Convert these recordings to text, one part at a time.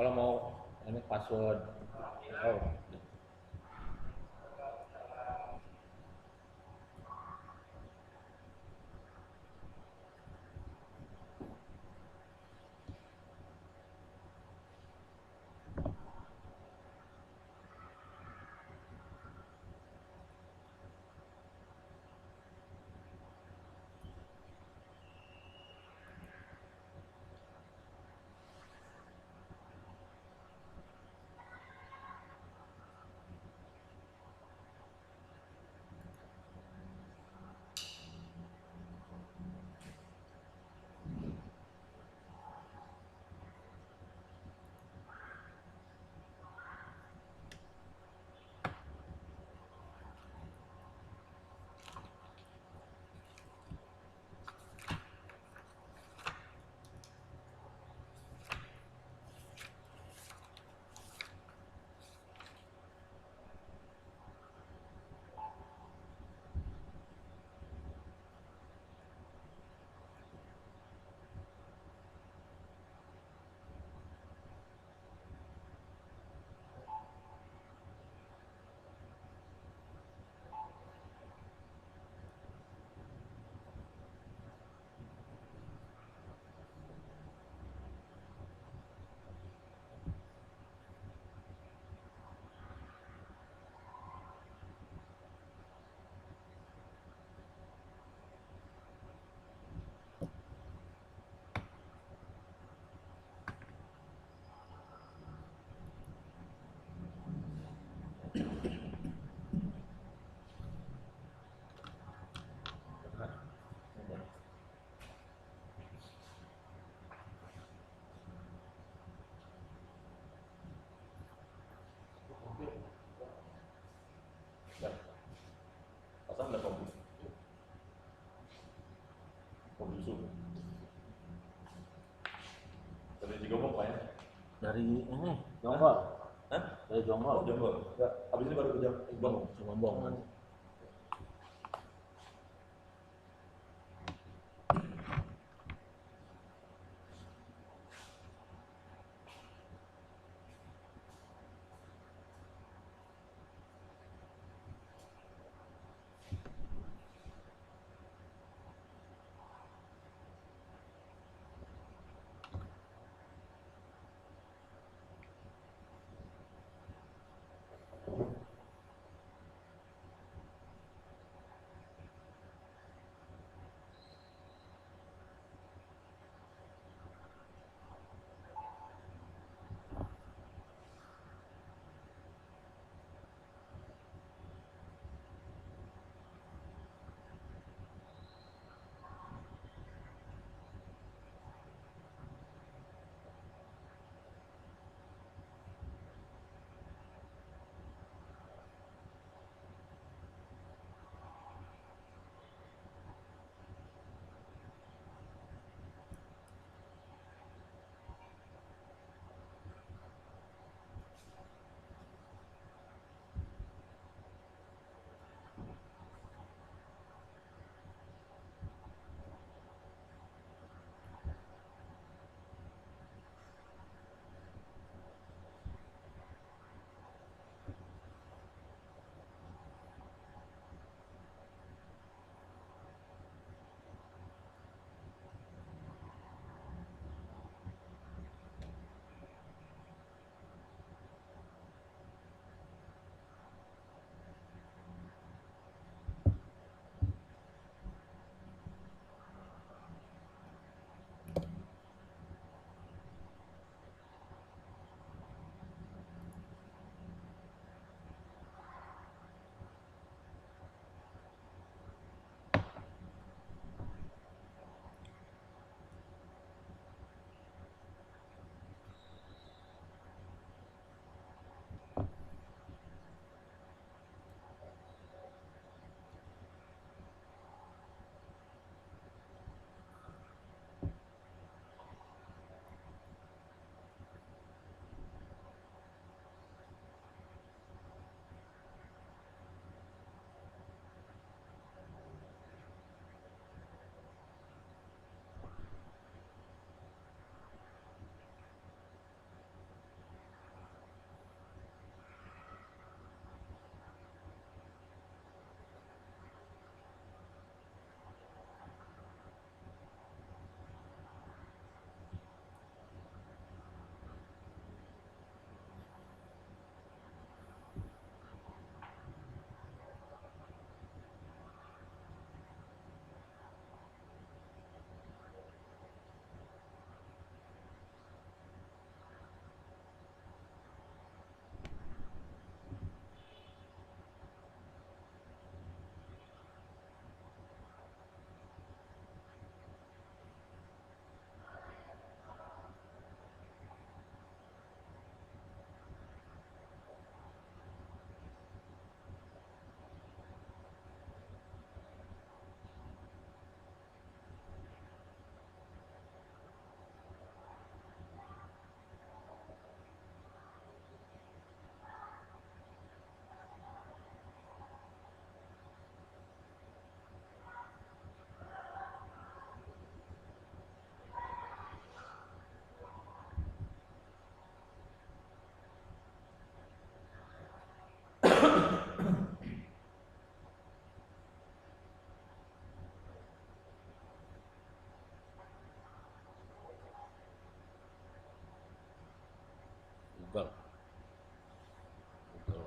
Kalau mau ini password, oh, ya, pasang ada mobil, mobil suhu. Tadi juga mau apa ya? Dari ini Jonggol. Hah? Dari Jonggol. Oh, Jonggol. Enggak, habis ini baru ke Jonggol. Cuma bohong. Betul. Betul.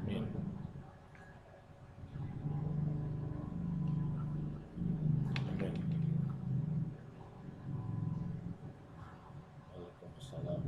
Amin. Amin. Waalaikumsalam.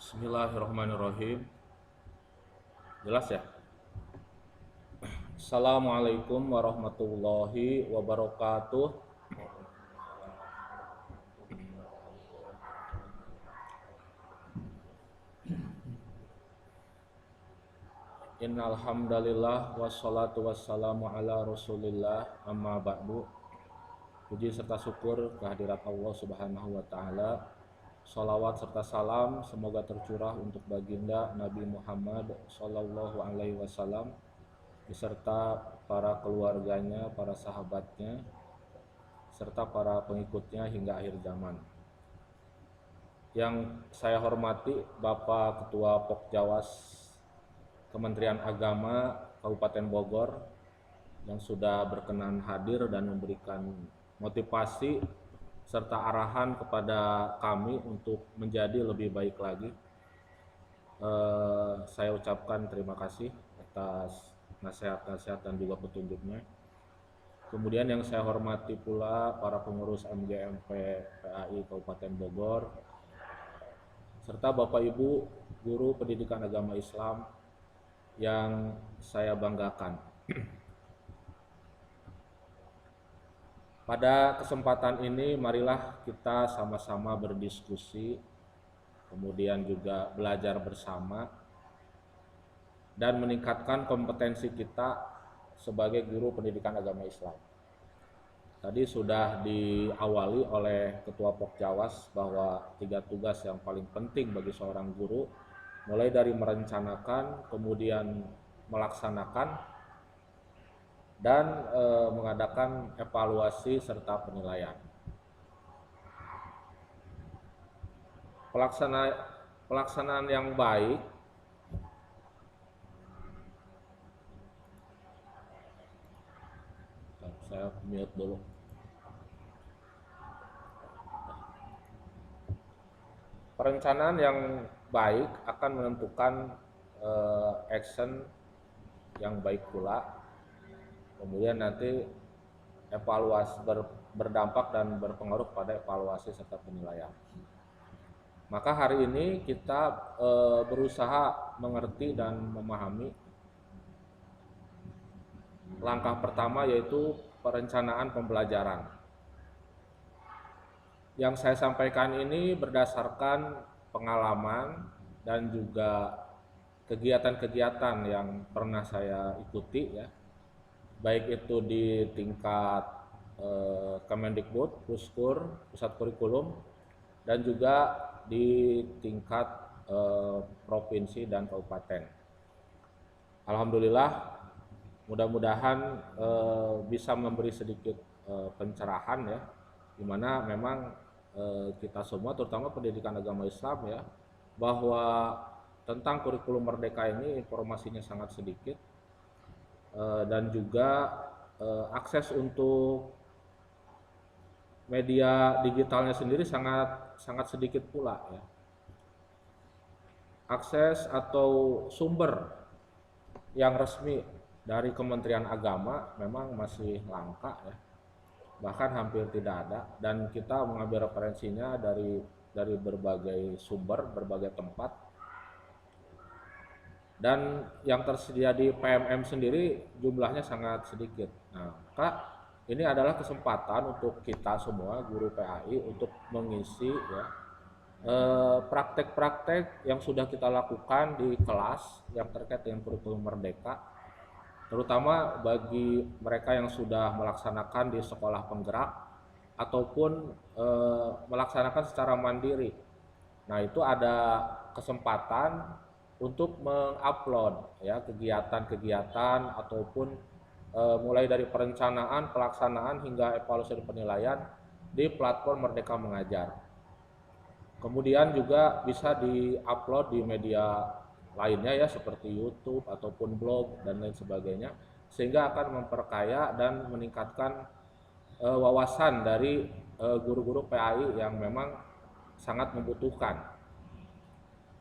Bismillahirrahmanirrahim. Jelas ya? Assalamualaikum warahmatullahi wabarakatuh. Innal hamdalillah wassalatu wassalamu ala Rasulillah amma ba'du. Puji serta syukur kehadirat Allah Subhanahu wa taala. Shalawat serta salam semoga tercurah untuk baginda Nabi Muhammad sallallahu alaihi wasallam beserta para keluarganya, para sahabatnya, serta para pengikutnya hingga akhir zaman. Yang saya hormati Bapak Ketua Pokjawas Kementerian Agama Kabupaten Bogor yang sudah berkenan hadir dan memberikan motivasi serta arahan kepada kami untuk menjadi lebih baik lagi. saya ucapkan terima kasih atas nasihat-nasihat dan juga petunjuknya. Kemudian yang saya hormati pula para pengurus MGMP PAI Kabupaten Bogor, serta Bapak Ibu guru pendidikan agama Islam yang saya banggakan. Pada kesempatan ini marilah kita sama-sama berdiskusi, kemudian juga belajar bersama dan meningkatkan kompetensi kita sebagai guru pendidikan agama Islam. Tadi sudah diawali oleh Ketua Pokjawas bahwa 3 tugas yang paling penting bagi seorang guru, mulai dari merencanakan, kemudian melaksanakan, dan mengadakan evaluasi serta penilaian. Pelaksanaan yang baik saya mute dulu. Perencanaan yang baik akan menentukan action yang baik pula. Kemudian nanti evaluasi berdampak dan berpengaruh pada evaluasi serta penilaian. Maka hari ini kita berusaha mengerti dan memahami langkah pertama, yaitu perencanaan pembelajaran. Yang saya sampaikan ini berdasarkan pengalaman dan juga kegiatan-kegiatan yang pernah saya ikuti, ya, baik itu di tingkat Kemendikbud, Puskur, Pusat Kurikulum, dan juga di tingkat provinsi dan kabupaten. Alhamdulillah, mudah-mudahan bisa memberi sedikit pencerahan, ya, di mana memang kita semua, terutama pendidikan agama Islam, ya, bahwa tentang kurikulum merdeka ini informasinya sangat sedikit, dan juga akses untuk media digitalnya sendiri sangat sedikit pula, ya. Akses atau sumber yang resmi dari Kementerian Agama memang masih langka, ya, bahkan hampir tidak ada, dan kita mengambil referensinya dari berbagai sumber, berbagai tempat, dan yang tersedia di PMM sendiri jumlahnya sangat sedikit. Nah, maka ini adalah kesempatan untuk kita semua guru PAI untuk mengisi, ya, praktek-praktek yang sudah kita lakukan di kelas yang terkait dengan kurikulum merdeka, terutama bagi mereka yang sudah melaksanakan di sekolah penggerak ataupun melaksanakan secara mandiri. Nah, itu ada kesempatan untuk mengupload, ya, kegiatan-kegiatan ataupun mulai dari perencanaan, pelaksanaan hingga evaluasi dan penilaian di platform Merdeka Mengajar. Kemudian juga bisa diupload di media lainnya, ya, seperti YouTube ataupun blog dan lain sebagainya, sehingga akan memperkaya dan meningkatkan wawasan dari guru-guru PAI yang memang sangat membutuhkan.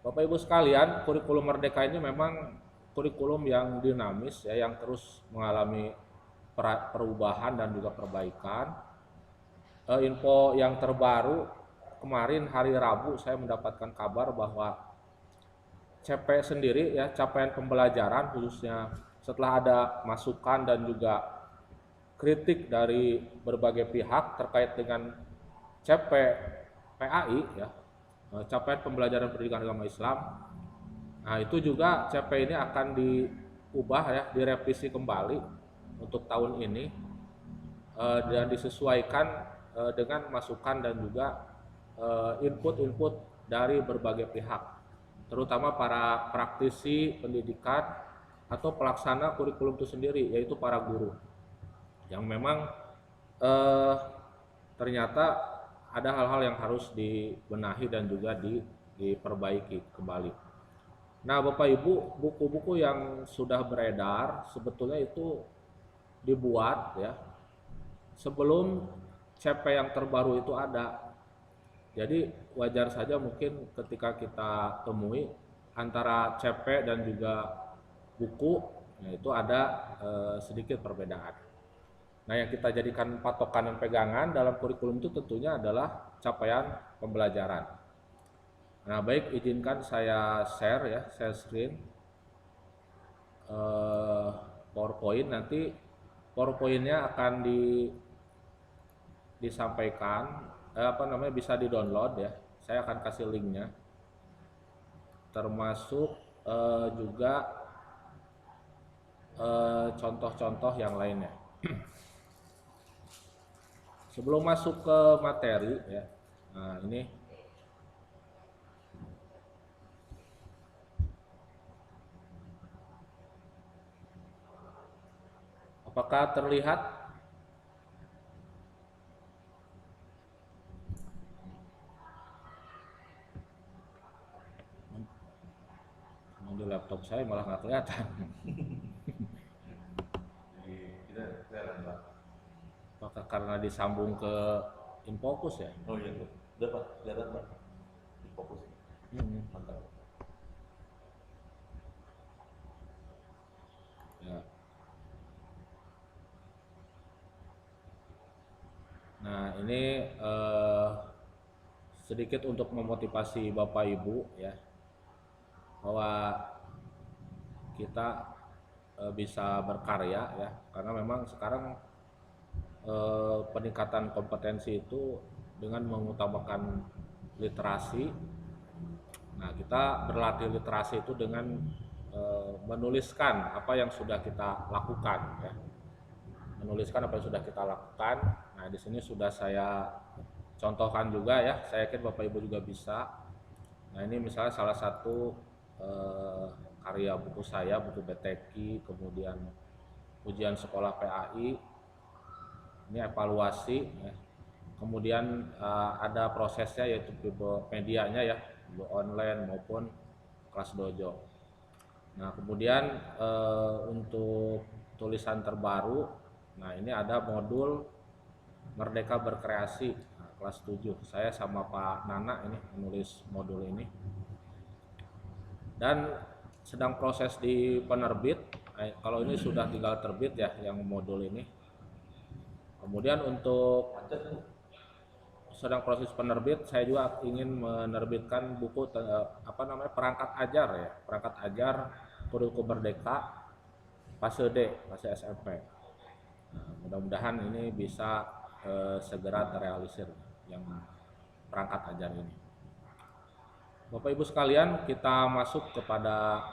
Bapak Ibu sekalian, kurikulum merdeka ini memang kurikulum yang dinamis, ya, yang terus mengalami perubahan dan juga perbaikan. Info yang terbaru, kemarin hari Rabu saya mendapatkan kabar bahwa CP sendiri, ya, capaian pembelajaran khususnya setelah ada masukan dan juga kritik dari berbagai pihak terkait dengan CP PAI, ya, capaian pembelajaran pendidikan agama Islam. Nah, itu juga CP ini akan diubah, ya, direvisi kembali untuk tahun ini dan disesuaikan dengan masukan dan juga input-input dari berbagai pihak, terutama para praktisi pendidikan atau pelaksana kurikulum itu sendiri, yaitu para guru yang memang ternyata ada hal-hal yang harus dibenahi dan juga diperbaiki kembali. Nah, Bapak Ibu, buku-buku yang sudah beredar sebetulnya itu dibuat, ya, sebelum CP yang terbaru itu ada. Jadi wajar saja mungkin ketika kita temui antara CP dan juga buku, nah itu ada sedikit perbedaan. Nah, yang kita jadikan patokan dan pegangan dalam kurikulum itu tentunya adalah capaian pembelajaran. Nah, baik, izinkan saya share screen PowerPoint. Nanti PowerPoint-nya akan disampaikan, bisa di-download ya. Saya akan kasih linknya, termasuk juga contoh-contoh yang lainnya. Sebelum masuk ke materi ya, nah ini apakah terlihat? Di laptop saya malah nggak kelihatan. Apakah karena disambung ke InFocus ya? Oh iya tuh, udah Pak, kelihatan Pak, fokus. Mantap. Ya. Nah, ini sedikit untuk memotivasi Bapak Ibu ya, bahwa kita bisa berkarya ya, karena memang sekarang peningkatan kompetensi itu dengan mengutamakan literasi. Nah, kita berlatih literasi itu dengan menuliskan apa yang sudah kita lakukan ya. Menuliskan apa yang sudah kita lakukan. Nah, di sini sudah saya contohkan juga ya. Saya yakin Bapak Ibu juga bisa. Nah, ini misalnya salah satu karya buku saya, buku BTQ, kemudian ujian sekolah PAI. Ini evaluasi ya. Kemudian ada prosesnya, yaitu medianya ya, online maupun kelas dojo. Nah, kemudian untuk tulisan terbaru, nah ini ada modul Merdeka Berkreasi, nah, kelas 7. Saya sama Pak Nana ini menulis modul ini. Dan sedang proses di penerbit. Kalau ini sudah tinggal terbit ya yang modul ini. Kemudian untuk sedang proses penerbit, saya juga ingin menerbitkan buku perangkat ajar ya, perangkat ajar kurikulum merdeka fase D, fase SMP. Nah, mudah-mudahan ini bisa segera terrealisir yang perangkat ajar ini. Bapak Ibu sekalian, kita masuk kepada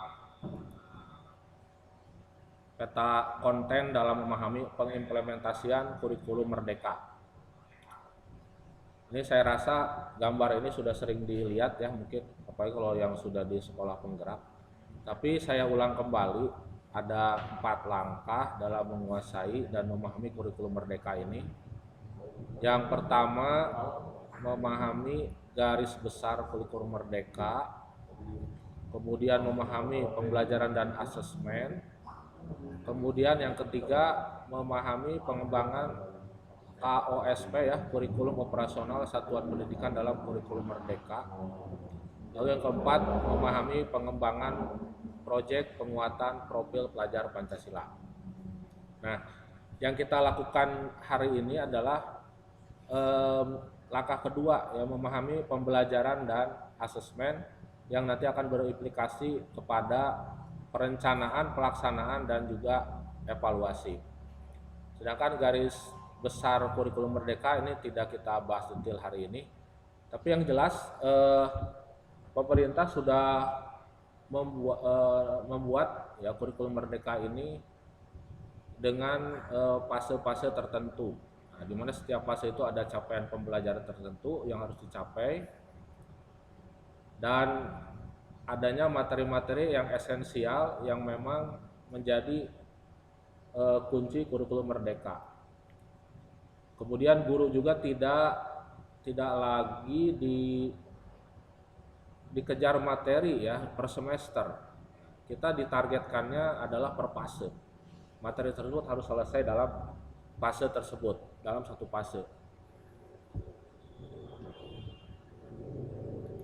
peta konten dalam memahami pengimplementasian kurikulum merdeka. Ini saya rasa gambar ini sudah sering dilihat ya, mungkin apalagi kalau yang sudah di sekolah penggerak. Tapi saya ulang kembali, ada 4 langkah dalam menguasai dan memahami kurikulum merdeka ini. Yang pertama, memahami garis besar kurikulum merdeka, kemudian memahami pembelajaran dan asesmen, kemudian yang ketiga memahami pengembangan KOSP ya, kurikulum operasional satuan pendidikan dalam kurikulum merdeka. Lalu yang keempat, memahami pengembangan proyek penguatan profil pelajar Pancasila. Nah, yang kita lakukan hari ini adalah langkah kedua ya, memahami pembelajaran dan asesmen yang nanti akan berimplikasi kepada perencanaan, pelaksanaan dan juga evaluasi. Sedangkan garis besar kurikulum merdeka ini tidak kita bahas detail hari ini, tapi yang jelas pemerintah sudah membuat ya kurikulum merdeka ini dengan fase-fase tertentu. Nah, di mana setiap fase itu ada capaian pembelajaran tertentu yang harus dicapai dan adanya materi-materi yang esensial yang memang menjadi kunci kurikulum merdeka. Kemudian guru juga tidak lagi dikejar materi ya per semester. Kita ditargetkannya adalah per fase. Materi tersebut harus selesai dalam fase tersebut, dalam satu fase.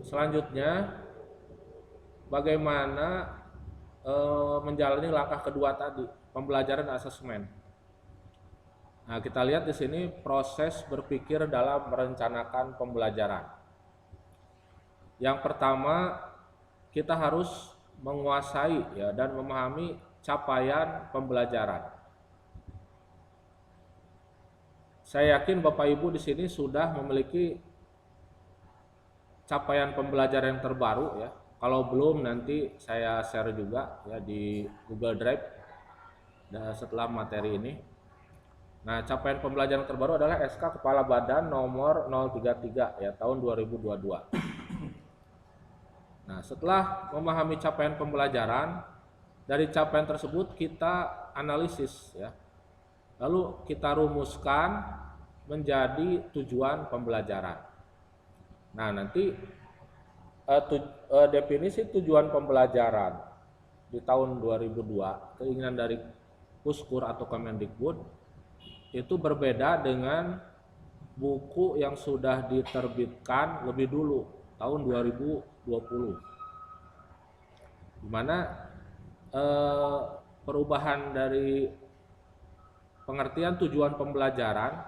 Selanjutnya bagaimana menjalani langkah kedua tadi, pembelajaran asesmen. Nah, kita lihat di sini proses berpikir dalam merencanakan pembelajaran. Yang pertama, kita harus menguasai ya dan memahami capaian pembelajaran. Saya yakin Bapak Ibu di sini sudah memiliki capaian pembelajaran yang terbaru ya. Kalau belum, nanti saya share juga ya di Google Drive setelah materi ini. Nah, capaian pembelajaran terbaru adalah SK Kepala Badan nomor 033 ya tahun 2022. Nah, setelah memahami capaian pembelajaran, dari capaian tersebut kita analisis ya. Lalu kita rumuskan menjadi tujuan pembelajaran. Nah, nanti definisi tujuan pembelajaran di tahun 2002, keinginan dari Puskur atau Kemendikbud itu berbeda dengan buku yang sudah diterbitkan lebih dulu tahun 2020, di mana perubahan dari pengertian tujuan pembelajaran,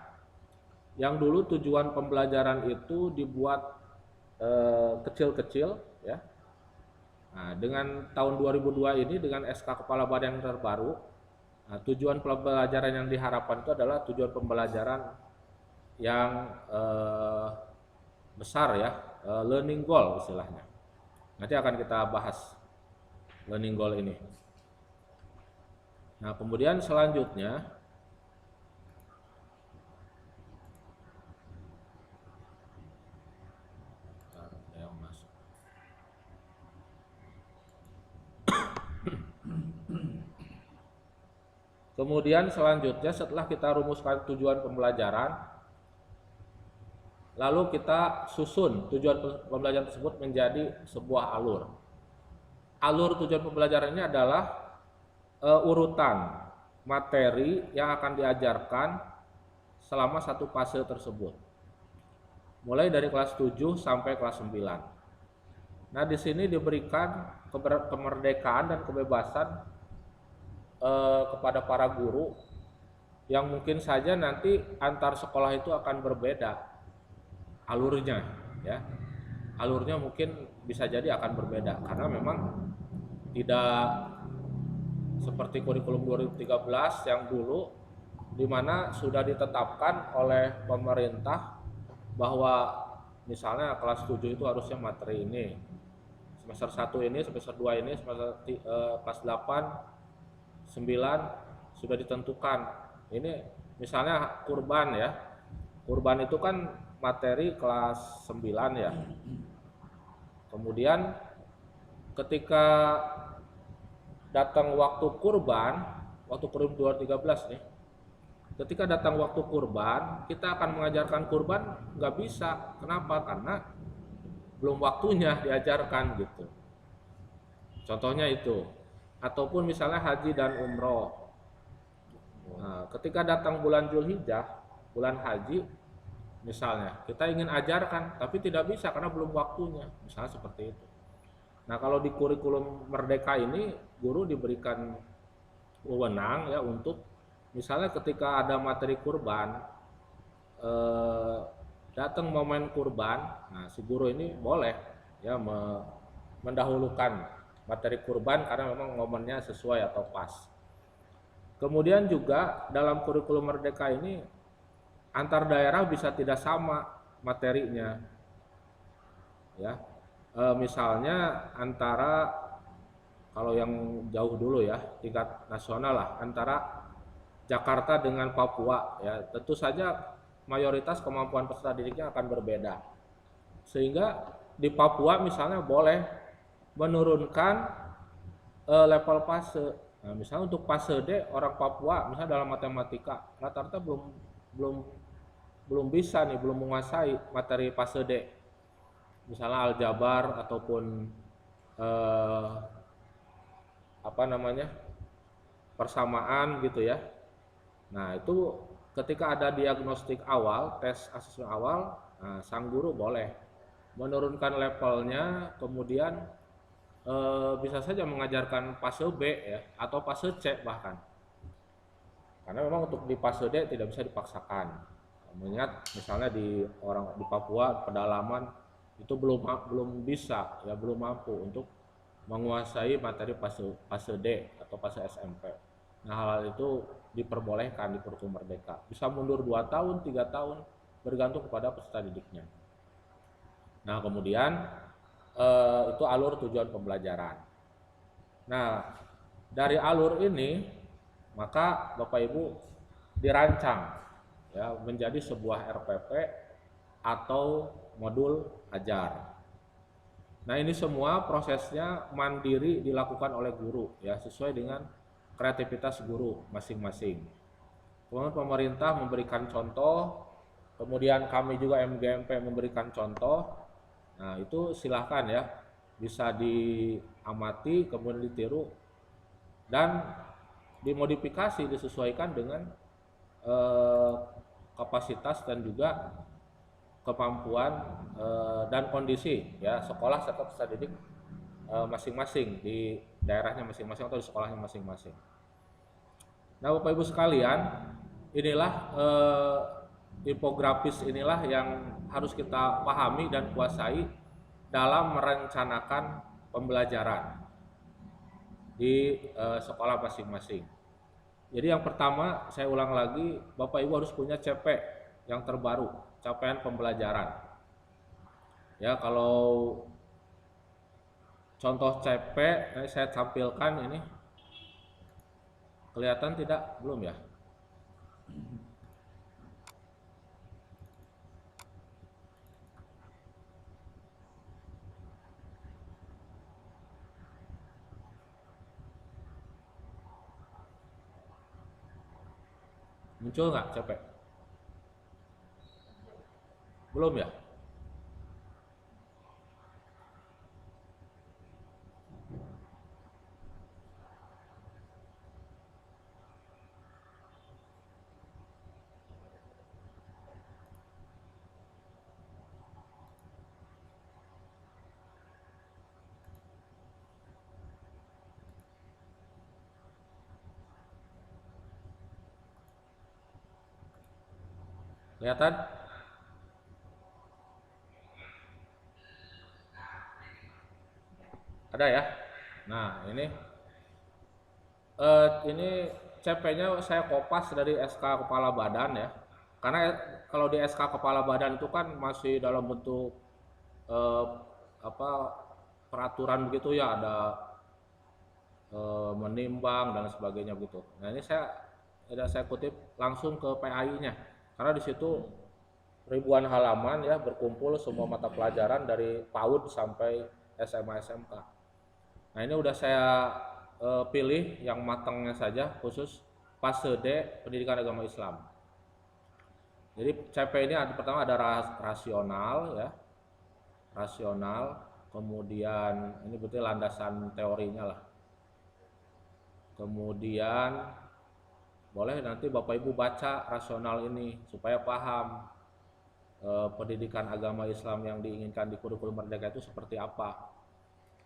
yang dulu tujuan pembelajaran itu dibuat kecil-kecil ya. Nah, dengan tahun 2002 ini dengan SK Kepala Badan yang terbaru, nah, tujuan pembelajaran yang diharapkan itu adalah tujuan pembelajaran yang besar ya, learning goal istilahnya. Nanti akan kita bahas learning goal ini. Nah, kemudian selanjutnya setelah kita rumuskan tujuan pembelajaran, lalu kita susun tujuan pembelajaran tersebut menjadi sebuah alur. Alur tujuan pembelajaran ini adalah urutan materi yang akan diajarkan selama satu fase tersebut. Mulai dari kelas 7 sampai kelas 9. Nah, di sini diberikan kemerdekaan dan kebebasan kepada para guru yang mungkin saja nanti antar sekolah itu akan berbeda alurnya ya. Alurnya mungkin bisa jadi akan berbeda karena memang tidak seperti kurikulum 2013 yang dulu, di mana sudah ditetapkan oleh pemerintah bahwa misalnya kelas 7 itu harusnya materi ini, semester 1 ini, semester 2 ini, semester kelas 8 9 sudah ditentukan. Ini misalnya kurban ya. Kurban itu kan materi kelas 9 ya. Kemudian ketika datang waktu kurban, waktu kurikulum 2013 nih. Ketika datang waktu kurban, kita akan mengajarkan kurban nggak bisa. Kenapa? Karena belum waktunya diajarkan gitu. Contohnya itu. Ataupun misalnya haji dan umroh. Nah, ketika datang bulan Zulhijjah, bulan haji misalnya, kita ingin ajarkan tapi tidak bisa karena belum waktunya, misalnya seperti itu. Nah, kalau di kurikulum Merdeka ini guru diberikan wewenang ya untuk misalnya ketika ada materi kurban, datang momen kurban, nah si guru ini boleh ya mendahulukan materi kurban karena memang momennya sesuai atau pas. Kemudian juga dalam kurikulum Merdeka ini antar daerah bisa tidak sama materinya. Ya. Misalnya antara kalau yang jauh dulu ya, tingkat nasional lah, antara Jakarta dengan Papua ya, tentu saja mayoritas kemampuan peserta didiknya akan berbeda. Sehingga di Papua misalnya boleh menurunkan level fase. Nah, misalnya untuk fase D orang Papua misalnya dalam matematika rata-rata belum bisa nih, belum menguasai materi fase D. Misalnya aljabar ataupun persamaan gitu ya. Nah, itu ketika ada diagnostik awal, tes asesmen awal, nah, sang guru boleh menurunkan levelnya, kemudian bisa saja mengajarkan fase B ya atau fase C bahkan. Karena memang untuk di fase D tidak bisa dipaksakan. Mengingat misalnya di Papua pedalaman itu belum bisa ya belum mampu untuk menguasai materi fase D atau fase SMP. Nah, hal itu diperbolehkan di kurikulum merdeka. Bisa mundur 2 tahun, 3 tahun bergantung kepada peserta didiknya. Nah, kemudian itu alur tujuan pembelajaran. Nah, dari alur ini maka Bapak Ibu dirancang ya menjadi sebuah RPP atau modul ajar. Nah, ini semua prosesnya mandiri dilakukan oleh guru ya sesuai dengan kreativitas guru masing-masing. Kemudian pemerintah memberikan contoh, kemudian kami juga MGMP memberikan contoh. Nah, itu silahkan ya bisa diamati kemudian ditiru dan dimodifikasi disesuaikan dengan kapasitas dan juga kemampuan dan kondisi ya sekolah serta peserta didik masing-masing di daerahnya masing-masing atau di sekolahnya masing-masing. Nah, Bapak Ibu sekalian, inilah infografis inilah yang harus kita pahami dan kuasai dalam merencanakan pembelajaran di sekolah masing-masing. Jadi yang pertama, saya ulang lagi, Bapak Ibu harus punya CP yang terbaru, capaian pembelajaran. Ya, kalau contoh CP saya tampilkan ini. Kelihatan tidak? Belum ya? Muncul nggak CP? Belum ya? Kelihatan? Ada ya? Nah, ini CP-nya saya kopas dari SK Kepala Badan ya. Karena kalau di SK Kepala Badan itu kan masih dalam bentuk apa peraturan begitu ya, ada menimbang dan sebagainya begitu. Nah, ini saya kutip langsung ke PAI-nya. Karena di situ ribuan halaman ya berkumpul semua mata pelajaran dari PAUD sampai SMA SMK. Nah, ini udah saya pilih yang matangnya saja khusus fase D pendidikan agama Islam. Jadi CP ini pertama ada rasional ya. Rasional, kemudian ini betul landasan teorinya lah. Kemudian boleh nanti Bapak Ibu baca rasional ini supaya paham pendidikan agama Islam yang diinginkan di kurikulum merdeka itu seperti apa.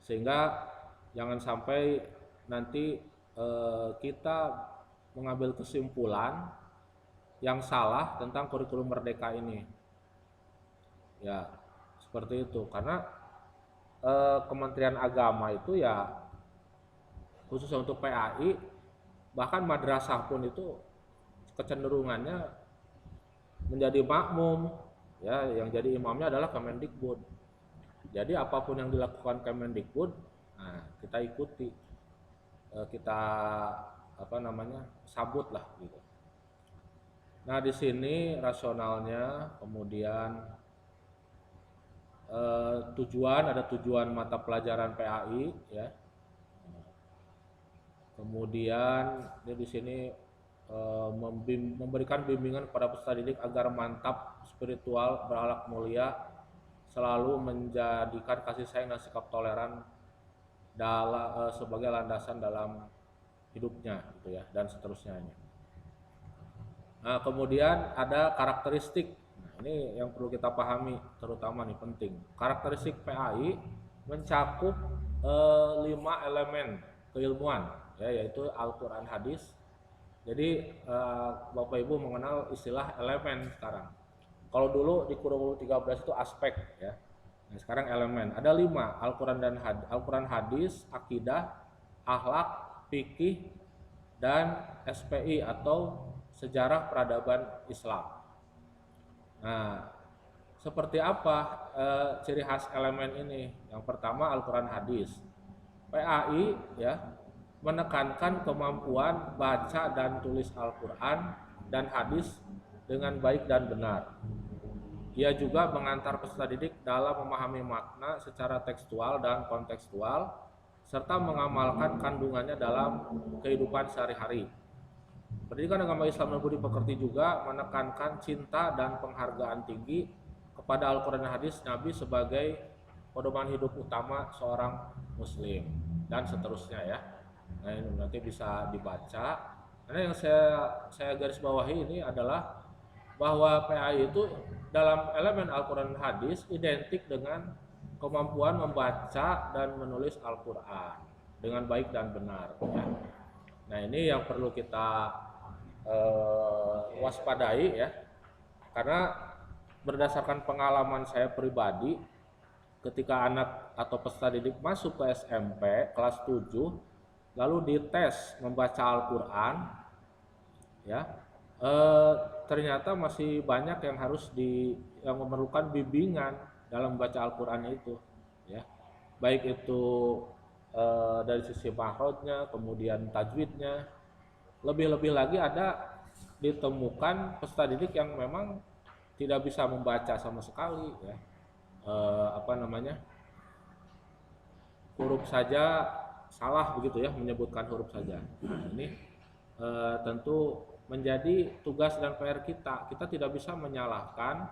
Sehingga jangan sampai nanti kita mengambil kesimpulan yang salah tentang kurikulum merdeka ini. Ya, seperti itu. Karena Kementerian Agama itu ya khusus untuk PAI, bahkan madrasah pun itu kecenderungannya menjadi makmum ya, yang jadi imamnya adalah Kemendikbud. Jadi apapun yang dilakukan Kemendikbud, nah, kita ikuti, kita sabut lah gitu. Nah, di sini rasionalnya, kemudian ada tujuan mata pelajaran PAI ya. Kemudian dia di sini memberikan bimbingan kepada peserta didik agar mantap spiritual, berakhlak mulia, selalu menjadikan kasih sayang dan sikap toleran sebagai landasan dalam hidupnya gitu ya, dan seterusnya. Nah, kemudian ada karakteristik. Nah, ini yang perlu kita pahami terutama nih penting. Karakteristik PAI mencakup 5 elemen keilmuan, ya, yaitu Al-Quran, hadis. Jadi Bapak Ibu mengenal istilah elemen sekarang. Kalau dulu di kurikulum 13 itu aspek, ya. Nah, sekarang elemen. Ada 5, Al-Quran, hadis, akidah, akhlak, fikih, dan SPI atau sejarah peradaban Islam. Nah, seperti apa ciri khas elemen ini? Yang pertama Al-Quran, hadis. PAI, ya, menekankan kemampuan baca dan tulis Al-Quran dan hadis dengan baik dan benar. Ia juga mengantar peserta didik dalam memahami makna secara tekstual dan kontekstual, serta mengamalkan kandungannya dalam kehidupan sehari-hari. Pendidikan agama Islam dan budi pekerti juga menekankan cinta dan penghargaan tinggi kepada Al-Quran dan hadis Nabi sebagai pedoman hidup utama seorang Muslim, dan seterusnya, ya. Nah, ini nanti bisa dibaca. Karena yang saya garis bawahi ini adalah bahwa PAI itu dalam elemen Al-Quran dan hadis identik dengan kemampuan membaca dan menulis Al-Quran dengan baik dan benar, ya. Nah, ini yang perlu kita waspadai, ya, karena berdasarkan pengalaman saya pribadi, ketika anak atau peserta didik masuk ke SMP kelas 7 lalu dites membaca Al-Quran, ya, ternyata masih banyak yang yang memerlukan bimbingan dalam membaca Al-Quran itu, ya, baik itu dari sisi makhrajnya, kemudian tajwidnya. Lebih-lebih lagi ada ditemukan peserta didik yang memang tidak bisa membaca sama sekali, ya. Huruf saja salah begitu, ya, menyebutkan huruf saja. Nah, ini tentu menjadi tugas dan PR kita. Kita tidak bisa menyalahkan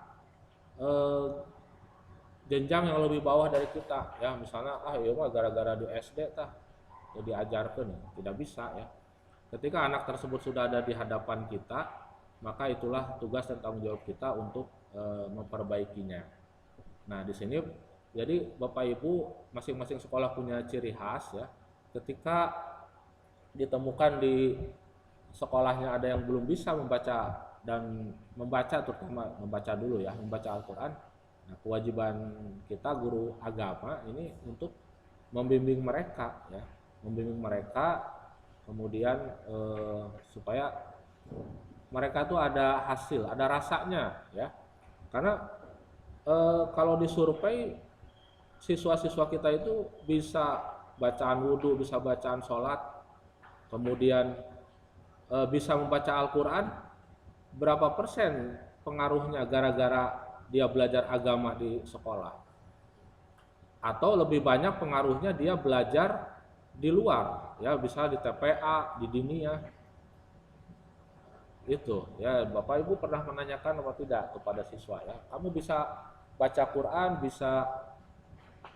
jenjang yang lebih bawah dari kita, ya. Misalnya iya mah gara-gara di SD tah ya diajarkan, ya. Tidak bisa, ya. Ketika anak tersebut sudah ada di hadapan kita, maka itulah tugas dan tanggung jawab kita untuk memperbaikinya. Nah, di sini jadi Bapak Ibu masing-masing sekolah punya ciri khas, ya. Ketika ditemukan di sekolahnya ada yang belum bisa membaca dan terutama membaca dulu, ya, membaca Al-Quran. Nah, kewajiban kita guru agama ini untuk membimbing mereka, ya, kemudian supaya mereka tuh ada hasil, ada rasanya, ya. Karena kalau disurvei siswa-siswa kita itu bisa bacaan wudhu, bisa bacaan sholat, kemudian bisa membaca Al-Quran, berapa persen pengaruhnya gara-gara dia belajar agama di sekolah, atau lebih banyak pengaruhnya dia belajar di luar, ya, bisa di TPA, di Diniyah. Itu, ya, Bapak Ibu pernah menanyakan apa tidak kepada siswa, ya, kamu bisa baca Quran, bisa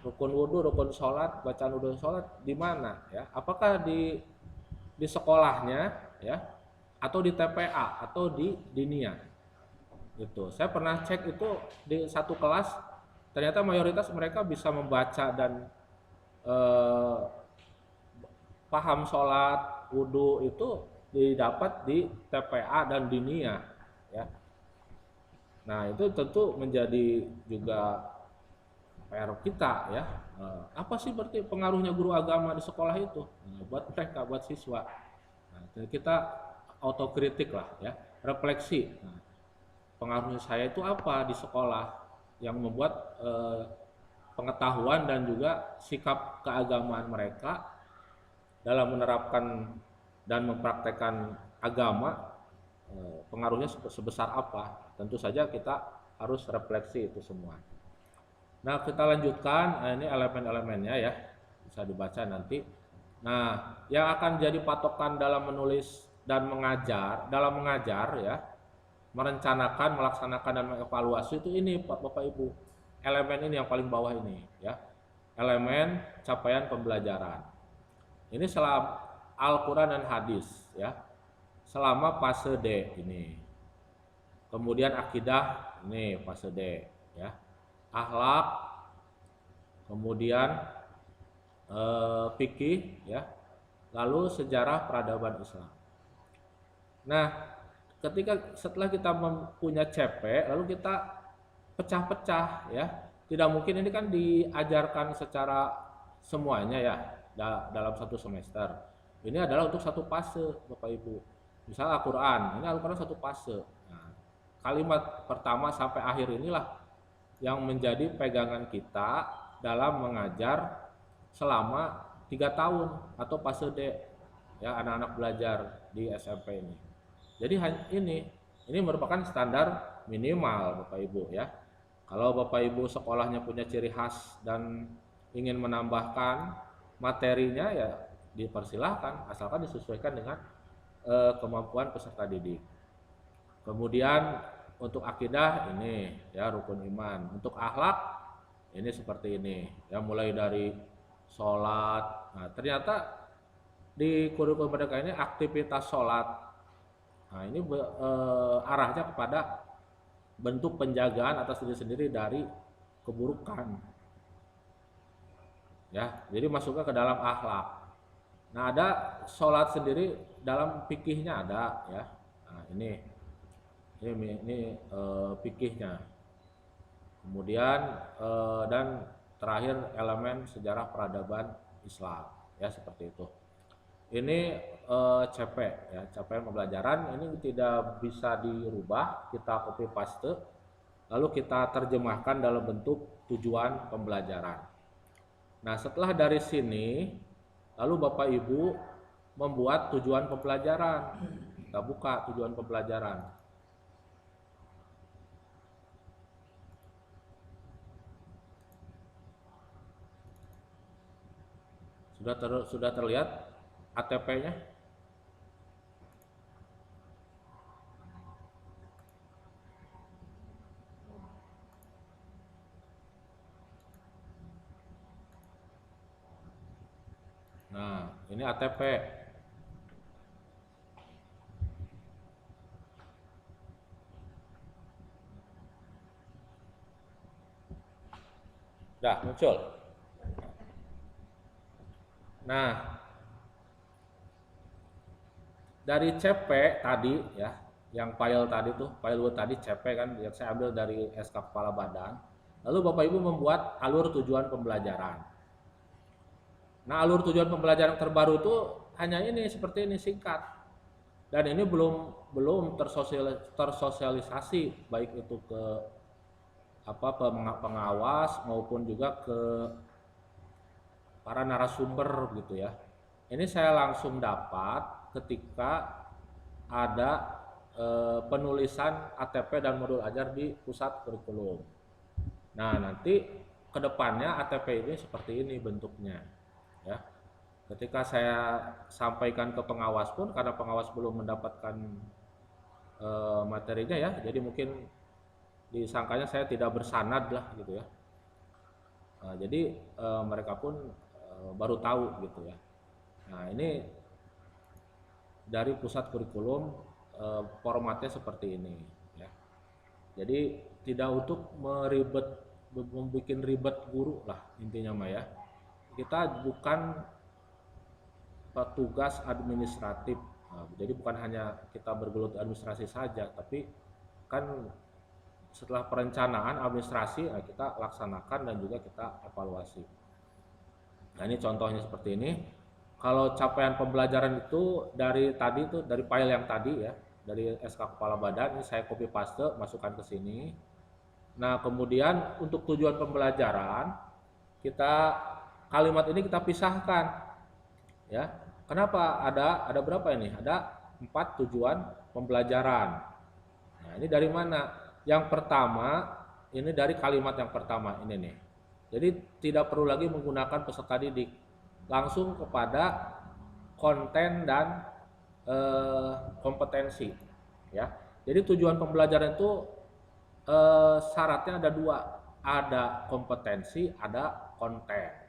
rukun wudhu, rukun sholat, bacaan wudhu sholat di mana, ya? Apakah di sekolahnya, ya, atau di TPA atau di Diniyah? Gitu. Saya pernah cek itu di satu kelas, ternyata mayoritas mereka bisa membaca dan paham sholat, wudhu itu didapat di TPA dan Diniyah, ya. Nah, itu tentu menjadi juga PR kita, ya. Apa sih berarti pengaruhnya guru agama di sekolah itu? Nah, buat mereka, buat siswa. Nah, kita autokritik lah, ya, refleksi. Nah, pengaruhnya saya itu apa di sekolah yang membuat pengetahuan dan juga sikap keagamaan mereka dalam menerapkan dan mempraktekkan agama, pengaruhnya sebesar apa? Tentu saja kita harus refleksi itu semua. Nah, kita lanjutkan. Ini elemen-elemennya, ya, bisa dibaca nanti. Nah, yang akan jadi patokan dalam menulis dan mengajar, ya, merencanakan, melaksanakan dan mengevaluasi itu ini Bapak Ibu. Elemen ini yang paling bawah ini, ya. Elemen capaian pembelajaran. Ini selama Al-Quran dan hadis, ya, selama fase D ini. Kemudian akidah, ini fase D, ya. Akhlak, kemudian fikih ya, lalu sejarah peradaban Islam. Nah, setelah kita mempunyai CP, lalu kita pecah-pecah ya. Tidak mungkin ini kan diajarkan secara semuanya ya dalam satu semester. Ini adalah untuk satu fase, Bapak Ibu. Misalnya Al-Quran, ini Al-Quran satu fase. Nah, kalimat pertama sampai akhir inilah yang menjadi pegangan kita dalam mengajar selama 3 tahun atau fase D ya, anak-anak belajar di SMP ini. Jadi ini merupakan standar minimal Bapak Ibu ya. Kalau Bapak Ibu sekolahnya punya ciri khas dan ingin menambahkan materinya ya dipersilahkan, asalkan disesuaikan dengan kemampuan peserta didik. Kemudian untuk akidah ini ya rukun iman. Untuk akhlak ini seperti ini ya, mulai dari sholat. Nah, ternyata di kurikulum mereka ini aktivitas sholat. Nah, ini arahnya kepada bentuk penjagaan atas diri sendiri dari keburukan. Ya, jadi masuknya ke dalam akhlak. Nah, ada sholat sendiri dalam fikihnya ada ya. Nah, ini fikihnya. Kemudian dan terakhir elemen sejarah peradaban Islam ya, seperti itu. Ini CP ya, capaian pembelajaran ini tidak bisa dirubah, kita copy paste lalu kita terjemahkan dalam bentuk tujuan pembelajaran. Nah, setelah dari sini lalu Bapak Ibu membuat tujuan pembelajaran. Kita buka tujuan pembelajaran. Sudah terlihat ATP-nya? Nah, ini ATP. Dah muncul. Nah, dari CP tadi ya, yang file tadi tuh, file Word tadi CP kan, yang saya ambil dari SK Kepala Badan. Lalu Bapak Ibu membuat alur tujuan pembelajaran. Nah, alur tujuan pembelajaran terbaru itu hanya ini, seperti ini, singkat. Dan ini belum tersosialisasi baik itu ke pengawas maupun juga ke para narasumber gitu ya. Ini saya langsung dapat ketika ada penulisan ATP dan modul ajar di pusat kurikulum. Nah, nanti kedepannya ATP ini seperti ini bentuknya ya. Ketika saya sampaikan ke pengawas pun, karena pengawas belum mendapatkan materinya ya, jadi mungkin disangkanya saya tidak bersanad lah gitu ya. Jadi mereka pun baru tahu gitu ya. Nah, ini dari pusat kurikulum formatnya seperti ini ya. Jadi tidak untuk membuat ribet guru lah intinya mah ya. Kita bukan petugas administratif. Nah, jadi bukan hanya kita bergelut administrasi saja, tapi kan setelah perencanaan administrasi kita laksanakan dan juga kita evaluasi. Nah, ini contohnya seperti ini. Kalau capaian pembelajaran itu dari file yang tadi ya, dari SK Kepala Badan, ini saya copy paste masukkan ke sini. Nah, kemudian untuk tujuan pembelajaran kalimat ini kita pisahkan ya. Kenapa ada berapa ini? Ada 4 tujuan pembelajaran. Nah, ini dari mana? Yang pertama ini dari kalimat yang pertama ini nih. Jadi tidak perlu lagi menggunakan peserta didik, langsung kepada konten dan kompetensi ya. Jadi tujuan pembelajaran itu syaratnya ada 2, ada kompetensi, ada konten.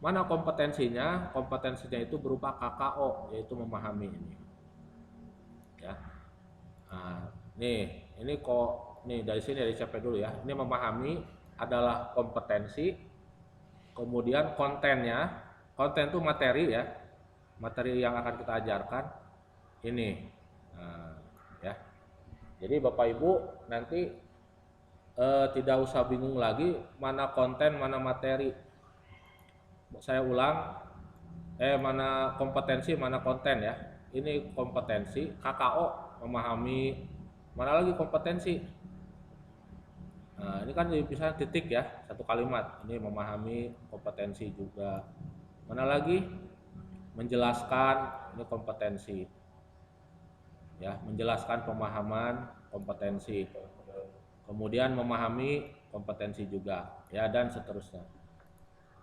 Mana kompetensinya? Kompetensinya itu berupa KKO, yaitu memahami ini ya. Nah, ini dari sini, dari CP dulu ya. Ini memahami adalah kompetensi. Kemudian kontennya konten itu materi ya, materi yang akan kita ajarkan ini. Nah, ya. Jadi Bapak Ibu nanti tidak usah bingung lagi mana konten, mana materi. Saya ulang, mana kompetensi, mana konten ya. Ini kompetensi, KKO memahami, mana lagi kompetensi. Nah, ini kan bisa titik ya, satu kalimat. Ini memahami, kompetensi juga. Mana lagi? Menjelaskan, ini kompetensi. Ya, menjelaskan pemahaman, kompetensi. Kemudian memahami, kompetensi juga, ya, dan seterusnya.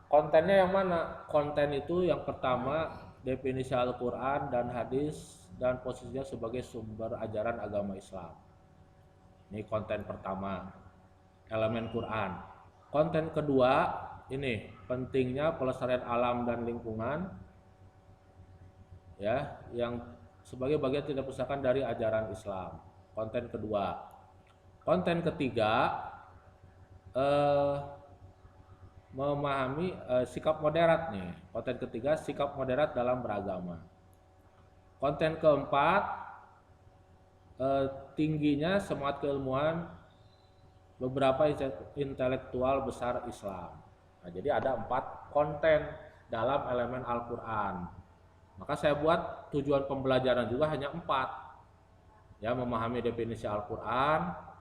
Kontennya yang mana? Konten itu yang pertama definisi Al-Quran dan hadis dan posisinya sebagai sumber ajaran agama Islam. Ini konten pertama, elemen Quran. Konten kedua, ini pentingnya pelestarian alam dan lingkungan, ya, yang sebagai bagian tidak terpisahkan dari ajaran Islam. Konten kedua. Konten ketiga, memahami sikap moderat nih. Konten ketiga, sikap moderat dalam beragama. Konten keempat, tingginya semangat keilmuan beberapa intelektual besar Islam. Nah, jadi ada 4 konten dalam elemen Al-Quran. Maka saya buat tujuan pembelajaran juga hanya 4. Ya, memahami definisi Al-Quran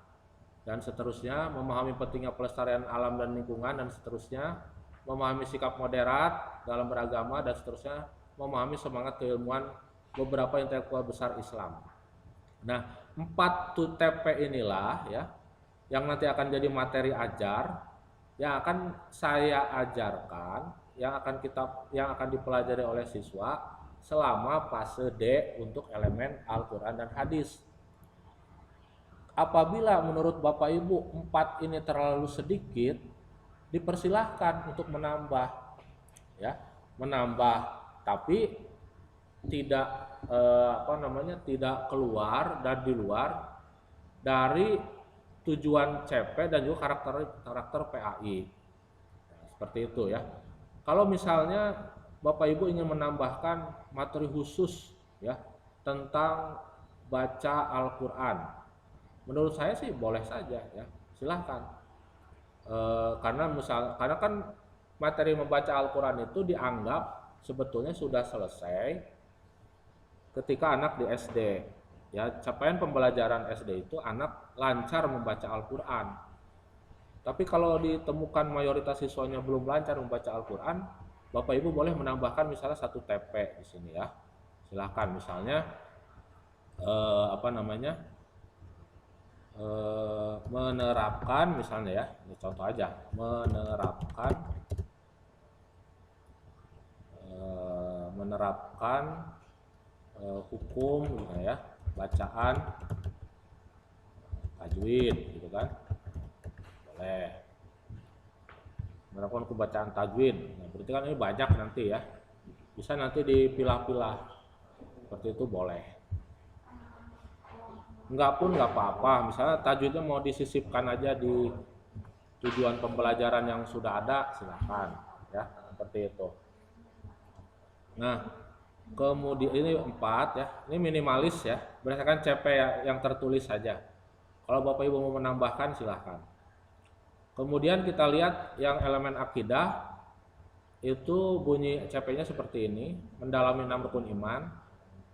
dan seterusnya, memahami pentingnya pelestarian alam dan lingkungan dan seterusnya, memahami sikap moderat dalam beragama dan seterusnya, memahami semangat keilmuan beberapa intelektual besar Islam. Nah, 4 TP inilah ya yang nanti akan jadi materi ajar, yang akan saya ajarkan, yang akan dipelajari oleh siswa selama fase D untuk elemen Al-Quran dan hadis. Apabila menurut Bapak Ibu 4 ini terlalu sedikit, dipersilahkan untuk menambah, ya, menambah, tapi tidak tidak keluar dan di luar dari tujuan CP dan juga karakter PAI. Nah, seperti itu ya. Kalau misalnya Bapak Ibu ingin menambahkan materi khusus ya tentang baca Al-Quran, menurut saya sih boleh saja ya, silahkan. Karena kan materi membaca Al-Quran itu dianggap sebetulnya sudah selesai ketika anak di SD. Ya, capaian pembelajaran SD itu anak lancar membaca Al-Quran. Tapi kalau ditemukan mayoritas siswanya belum lancar membaca Al-Quran, Bapak Ibu boleh menambahkan misalnya 1 TP di sini ya. Silahkan misalnya menerapkan misalnya ya, ini contoh aja, menerapkan hukum ya, bacaan tajwid gitu kan, boleh menerapkan hukum bacaan tajwid. Nah, berarti kan ini banyak nanti ya, bisa nanti dipilah-pilah seperti itu, boleh. Enggak pun enggak apa-apa, misalnya tajwidnya mau disisipkan aja di tujuan pembelajaran yang sudah ada, silakan ya, seperti itu. Nah, kemudian ini 4 ya, ini minimalis ya, berdasarkan CP yang tertulis saja. Kalau Bapak Ibu mau menambahkan silahkan. Kemudian kita lihat yang elemen akidah, itu bunyi CP-nya seperti ini, mendalami 6 rukun iman.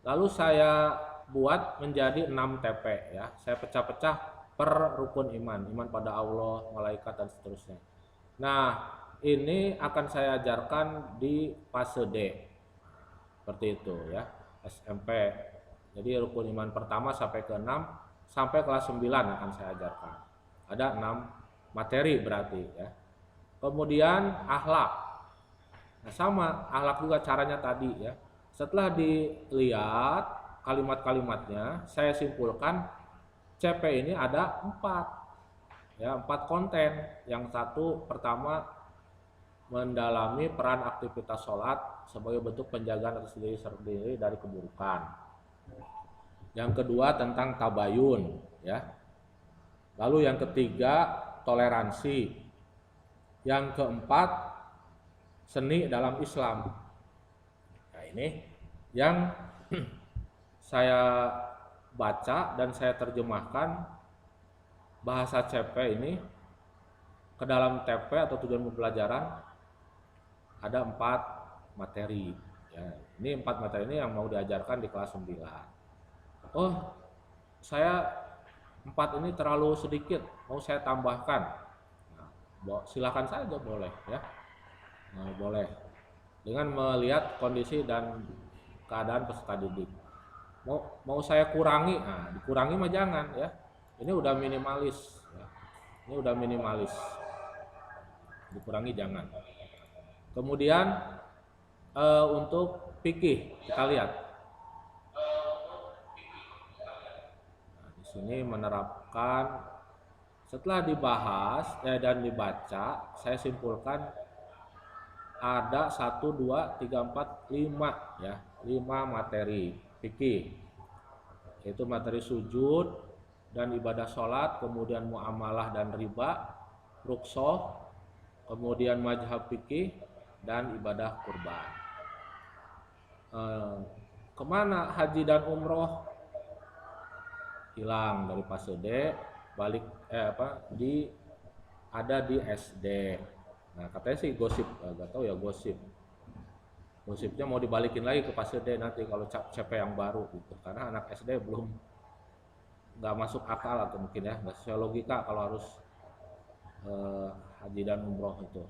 Lalu saya buat menjadi 6 TP ya, saya pecah-pecah per rukun iman, iman pada Allah, malaikat dan seterusnya. Nah, ini akan saya ajarkan di fase D. Seperti itu ya, SMP. Jadi rukun iman pertama sampai ke 6, sampai kelas 9 akan saya ajarkan. Ada 6 materi berarti ya. Kemudian akhlak. Nah, sama akhlak juga caranya tadi ya. Setelah dilihat kalimat-kalimatnya, saya simpulkan CP ini ada 4 ya, 4 konten. Yang satu pertama, mendalami peran aktivitas sholat sebagai bentuk penjagaan atas diri sendiri dari keburukan. Yang kedua tentang tabayun ya. Lalu yang ketiga toleransi. Yang keempat seni dalam Islam. ini yang saya baca dan saya terjemahkan bahasa CP ini ke dalam TP atau tujuan pembelajaran ada 4 materi. Ya, ini 4 materi ini yang mau diajarkan di kelas 9. Oh, saya 4 ini terlalu sedikit, mau saya tambahkan. Nah, silakan saja boleh ya. Nah, boleh. Dengan melihat kondisi dan keadaan peserta didik. Mau saya kurangi, nah dikurangi mah jangan ya. Ini udah minimalis ya. Ini udah minimalis. Dikurangi jangan. Kemudian untuk fikih kita lihat. Nah, di sini menerapkan setelah dibahas dan dibaca, saya simpulkan ada 1, 2, 3, 4, 5 ya, 5 materi fikih, yaitu materi sujud dan ibadah sholat, kemudian muamalah dan riba, ruqsah, kemudian mazhab fikih dan ibadah kurban. Kemana haji dan umroh? Hilang dari fase D, balik ada di SD. Nah katanya sih gosip, nggak tahu ya gosip. Gosipnya mau dibalikin lagi ke fase D nanti kalau CP yang baru gitu, karena anak SD belum nggak masuk akal atau mungkin ya nggak sesuai logika kalau harus haji dan umroh itu.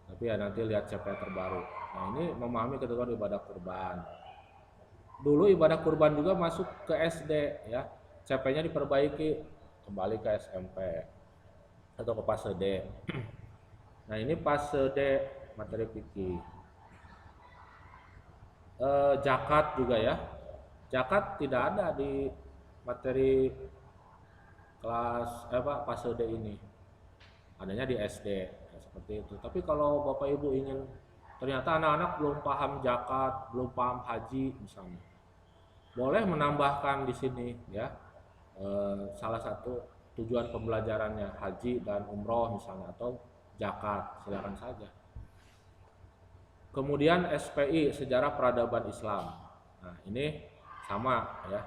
Tapi ya nanti lihat CP terbaru. Nah ini memahami ketentuan ibadah kurban. Dulu ibadah kurban juga masuk ke SD ya, CP-nya diperbaiki kembali ke SMP atau ke fase D. Nah ini fase D materi fikih. Zakat juga ya. Zakat tidak ada di materi kelas fase D ini. Adanya di SD ya, seperti itu. Tapi kalau Bapak Ibu ingin ternyata anak-anak belum paham zakat, belum paham haji misalnya, boleh menambahkan di sini ya. Salah satu tujuan pembelajarannya haji dan umroh misalnya atau zakat, silakan saja. Kemudian SPI sejarah peradaban Islam. Nah ini sama ya.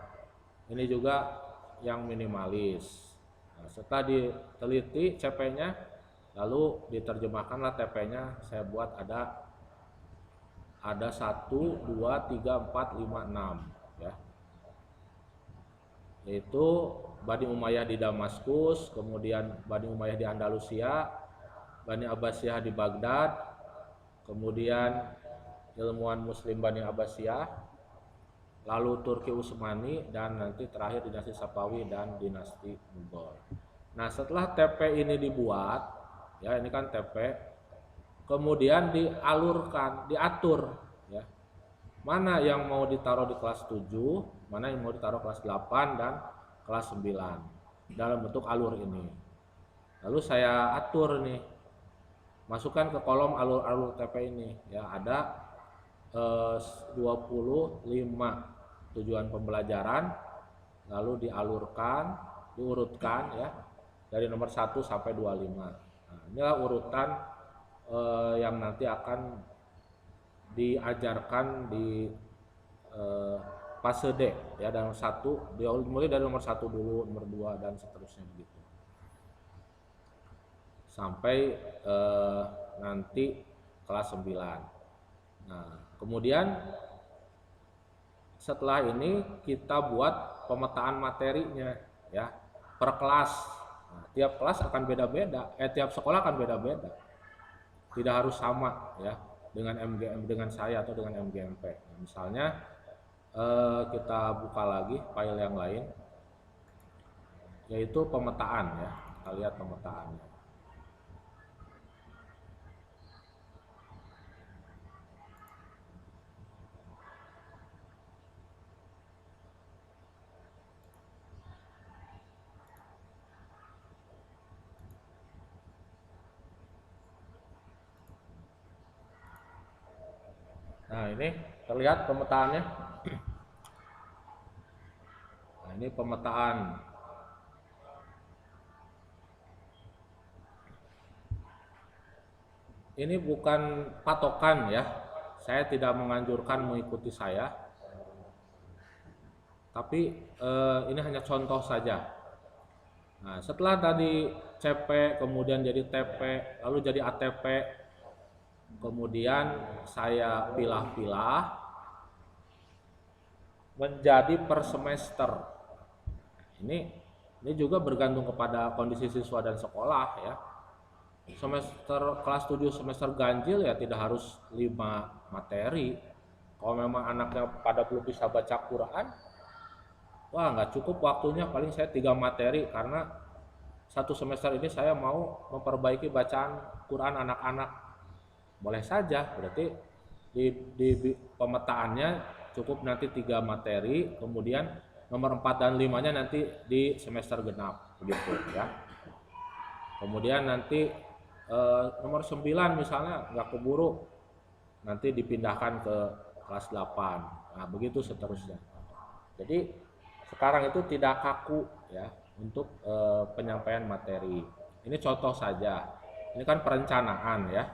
Ini juga yang minimalis. Nah, setelah diteliti CP-nya, lalu diterjemahkanlah TP-nya. Saya buat ada 1, 2, 3, 4, 5, 6 ya. Yaitu Bani Umayyah di Damaskus, kemudian Bani Umayyah di Andalusia, Bani Abbasiyah di Baghdad, kemudian ilmuwan Muslim Bani Abbasiyah, lalu Turki Utsmani, dan nanti terakhir dinasti Safawi dan dinasti Mughal. Nah setelah TP ini dibuat, ya ini kan TP, kemudian dialurkan, diatur, ya mana yang mau ditaruh di kelas 7, mana yang mau ditaruh kelas 8 dan kelas 9 dalam bentuk alur ini. Lalu saya atur nih, masukkan ke kolom alur-alur TP ini, ya ada 25 tujuan pembelajaran, lalu dialurkan, diurutkan ya dari nomor 1 sampai 25. Nah, inilah urutan yang nanti akan diajarkan di fase D ya, dan mulai dari nomor 1 dulu, nomor 2 dan seterusnya begitu. Sampai nanti kelas 9. Nah, kemudian setelah ini kita buat pemetaan materinya ya per kelas. Nah, tiap kelas akan beda-beda, tiap sekolah akan beda-beda. Tidak harus sama ya dengan MGM, dengan saya atau dengan MGMP. Nah, misalnya kita buka lagi file yang lain, yaitu pemetaan ya. Kita lihat pemetaannya. Nah ini terlihat pemetaannya. Nah ini pemetaan. Ini bukan patokan ya. saya tidak menganjurkan mengikuti saya, tapi ini hanya contoh saja. Nah, setelah tadi CP, kemudian jadi TP, lalu jadi ATP, kemudian saya pilah-pilah menjadi per semester. Ini juga bergantung kepada kondisi siswa dan sekolah ya. Semester kelas 7 semester ganjil ya tidak harus 5 materi. Kalau memang anaknya pada belum bisa baca Quran, wah nggak cukup waktunya, paling saya 3 materi karena satu semester ini saya mau memperbaiki bacaan Quran anak-anak. Boleh saja, berarti di pemetaannya cukup nanti 3 materi, kemudian nomor 4 dan 5-nya nanti di semester genap begitu ya. Kemudian nanti nomor 9 misalnya nggak keburu, nanti dipindahkan ke kelas 8. Nah, begitu seterusnya. Jadi sekarang itu tidak kaku ya untuk penyampaian materi. Ini contoh saja. Ini kan perencanaan ya.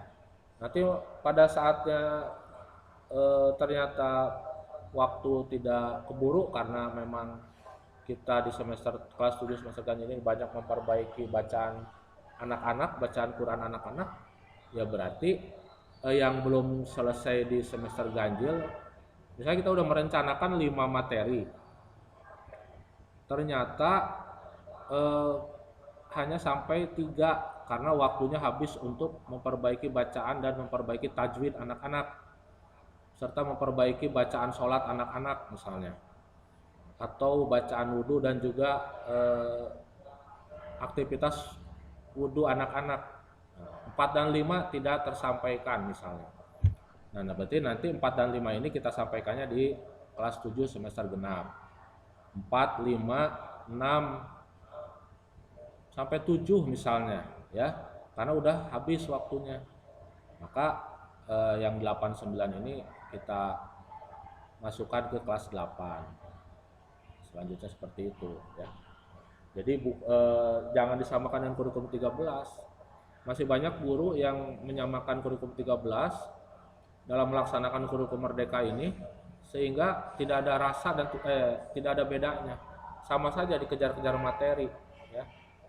Nanti pada saatnya ternyata waktu tidak keburu karena memang kita di semester kelas 7 semester ganjil ini banyak memperbaiki bacaan anak-anak, bacaan Quran anak-anak, ya berarti yang belum selesai di semester ganjil, misalnya kita udah merencanakan 5 materi, ternyata hanya sampai 3 karena waktunya habis untuk memperbaiki bacaan dan memperbaiki tajwid anak-anak, serta memperbaiki bacaan sholat anak-anak misalnya, atau bacaan wudhu dan juga aktivitas wudhu anak-anak. 4 dan 5 tidak tersampaikan misalnya. Nah, berarti nanti 4 dan 5 ini kita sampaikannya di kelas 7 semester genap. 4, 5, 6 sampai 7 misalnya ya. Karena udah habis waktunya. Maka yang 8, 9 ini kita masukkan ke kelas 8. Selanjutnya seperti itu ya. Jadi jangan disamakan dengan kurikulum 13. Masih banyak guru yang menyamakan kurikulum 13 dalam melaksanakan kurikulum merdeka ini, sehingga tidak ada rasa dan tidak ada bedanya. Sama saja dikejar-kejar materi ya.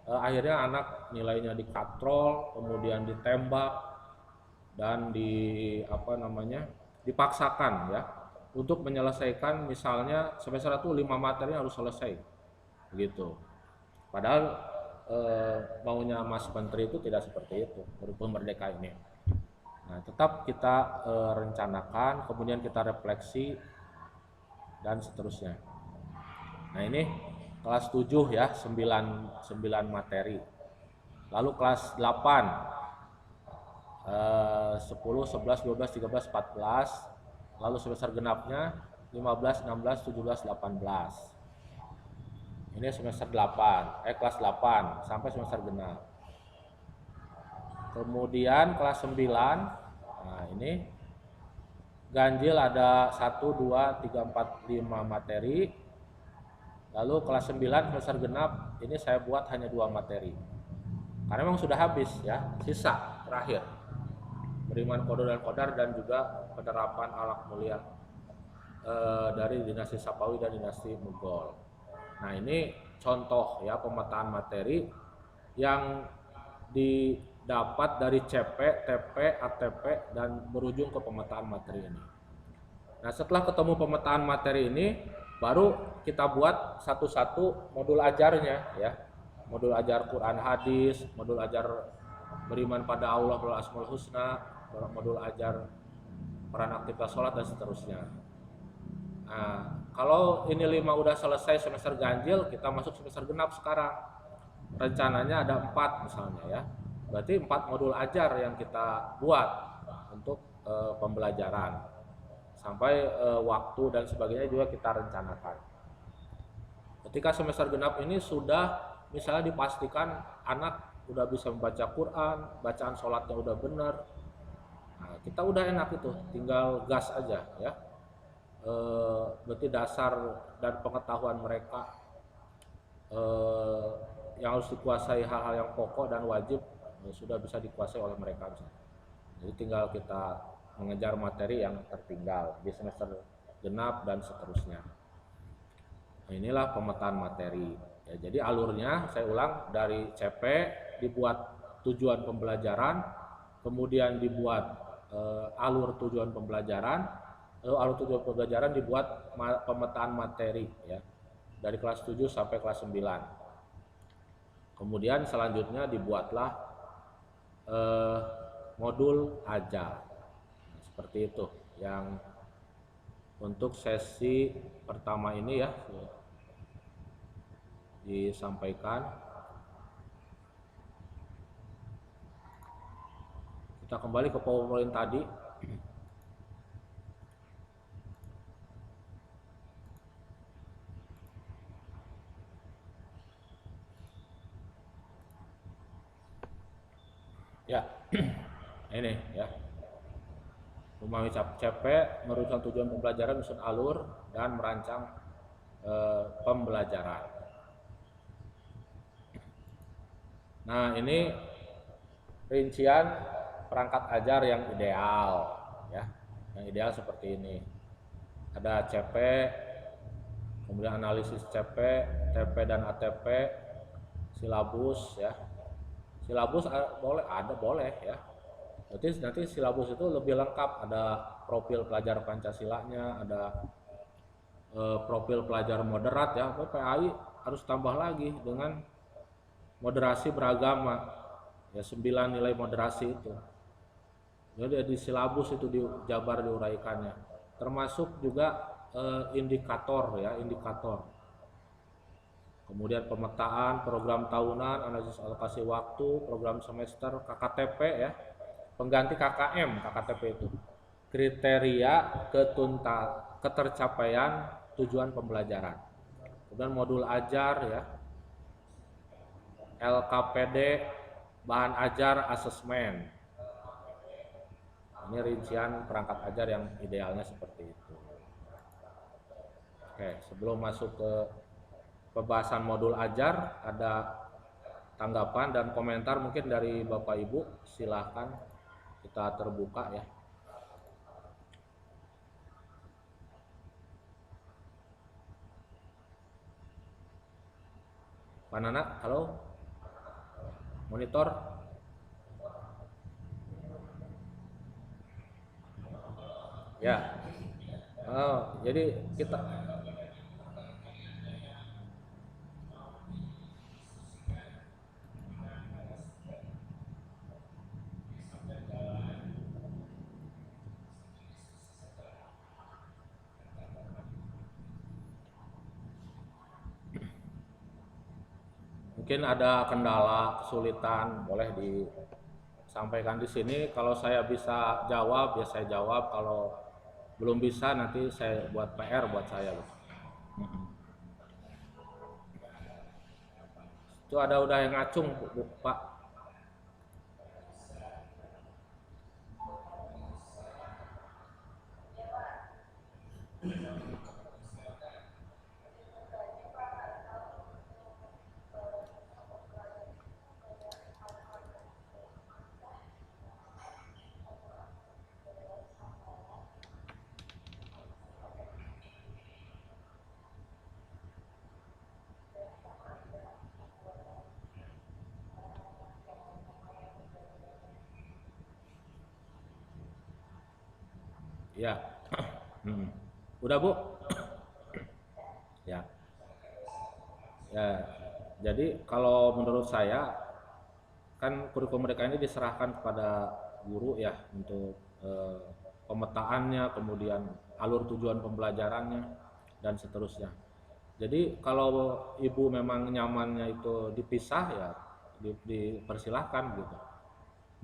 Akhirnya anak nilainya dikatrol, kemudian ditembak dan dipaksakan ya untuk menyelesaikan, misalnya semester 1 5 materi harus selesai begitu. Padahal maunya Mas Menteri itu tidak seperti itu kurikulum merdeka ini. Nah, tetap kita rencanakan, kemudian kita refleksi dan seterusnya. Nah, ini kelas 7 ya, 9 materi. Lalu kelas 8 10, 11, 12, 13, 14. Lalu semester genapnya 15, 16, 17, 18. Ini semester 8, kelas 8 sampai semester genap. Kemudian kelas 9, nah ini ganjil ada 1, 2, 3, 4, 5 materi. Lalu kelas 9 semester genap ini saya buat hanya 2 materi. Karena memang sudah habis ya, sisa terakhir. Beriman Qadar dan juga penerapan akhlak mulia dari dinasti Sapawi dan dinasti Mughal. Nah, ini contoh ya pemetaan materi yang didapat dari CP, TP, ATP dan berujung ke pemetaan materi ini. Nah, setelah ketemu pemetaan materi ini, baru kita buat satu-satu modul ajarnya ya. Modul ajar Quran hadis, modul ajar beriman pada Allah, modul Asmaul Husna, modul ajar peran aktivitas sholat dan seterusnya. Nah, kalau ini 5 udah selesai semester ganjil, kita masuk semester genap sekarang. Rencananya ada 4 misalnya ya. Berarti 4 modul ajar yang kita buat untuk pembelajaran. Sampai waktu dan sebagainya juga kita rencanakan. Ketika semester genap ini sudah misalnya dipastikan anak udah bisa membaca Quran, bacaan sholatnya udah benar. Nah, kita udah enak itu, tinggal gas aja ya. Berarti dasar dan pengetahuan mereka yang harus dikuasai, hal-hal yang pokok dan wajib sudah bisa dikuasai oleh mereka. Jadi tinggal kita mengejar materi yang tertinggal di semester genap dan seterusnya. Nah, inilah pemetaan materi. Ya, jadi alurnya saya ulang, dari CP dibuat tujuan pembelajaran, kemudian dibuat alur tujuan pembelajaran, lalu alur tujuan pembelajaran dibuat pemetaan materi ya, dari kelas 7 sampai kelas 9. Kemudian selanjutnya dibuatlah modul ajar. Nah, seperti itu yang untuk sesi pertama ini ya disampaikan. Kita kembali ke PowerPoint tadi. Ya, ini ya. Memahami CP, merumuskan tujuan pembelajaran, menyusun alur, dan merancang pembelajaran. Nah, ini rincian perangkat ajar yang ideal ya. Yang ideal seperti ini. Ada CP, kemudian analisis CP, TP dan ATP, silabus ya. Silabus boleh ya. Nanti silabus itu lebih lengkap, ada profil pelajar Pancasilanya, ada profil pelajar moderat ya. PAI harus tambah lagi dengan moderasi beragama ya, 9 nilai moderasi itu. Jadi di silabus itu dijabar, diuraikannya, termasuk juga indikator ya, indikator. Kemudian pemetaan, program tahunan, analisis alokasi waktu, program semester, KKTP ya, pengganti KKM. KKTP itu kriteria ketercapaian tujuan pembelajaran. Kemudian modul ajar ya, LKPD, bahan ajar, asesmen. Ini rincian perangkat ajar yang idealnya seperti itu. Oke, sebelum masuk ke pembahasan modul ajar, ada tanggapan dan komentar mungkin dari Bapak Ibu, silahkan, kita terbuka ya. Pak Nana, halo? Monitor? Ya. Oh, jadi kita mungkin ada kendala, kesulitan, boleh disampaikan di sini. Kalau saya bisa jawab, ya saya jawab. Kalau belum bisa, nanti saya buat PR buat saya. Itu ada udah yang ngacung, Pak. Ya. Udah, Bu? Ya. Ya. Jadi kalau menurut saya kan kurikulum mereka ini diserahkan kepada guru ya untuk pemetaannya, kemudian alur tujuan pembelajarannya dan seterusnya. Jadi kalau Ibu memang nyamannya itu dipisah ya dipersilahkan gitu.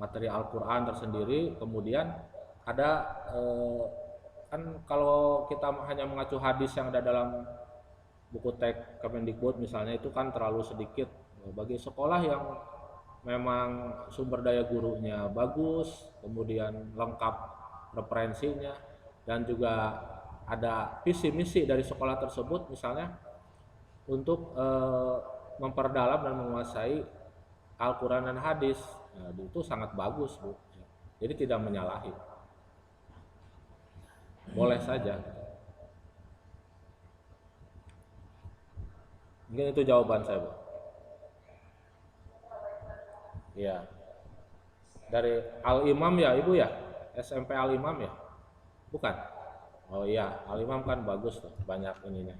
Materi Al-Qur'an tersendiri, kemudian ada kan kalau kita hanya mengacu hadis yang ada dalam buku teks Kemendikbud misalnya, itu kan terlalu sedikit. Bagi sekolah yang memang sumber daya gurunya bagus, kemudian lengkap referensinya, dan juga ada visi misi dari sekolah tersebut misalnya untuk memperdalam dan menguasai Al-Quran dan hadis, nah, itu sangat bagus, Bu. Jadi tidak menyalahi. boleh saja. Mungkin itu jawaban saya, Bu. Iya. Dari Al Imam ya, Ibu ya? SMP Al Imam ya? Bukan? Oh iya, Al Imam kan bagus tuh, banyak ininya.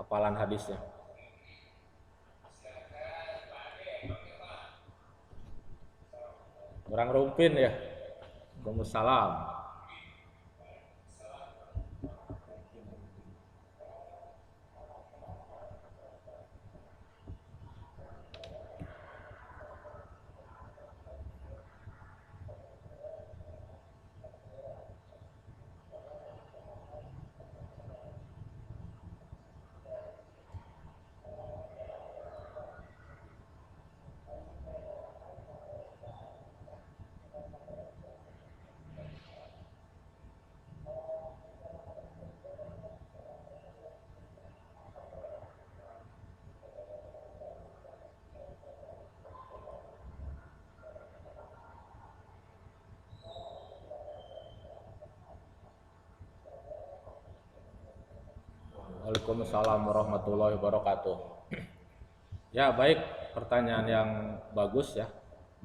Hafalan hadisnya. Orang Rumpin ya. Waalaikumsalam. Waalaikumsalam warahmatullahi wabarakatuh. Ya baik, pertanyaan yang bagus ya.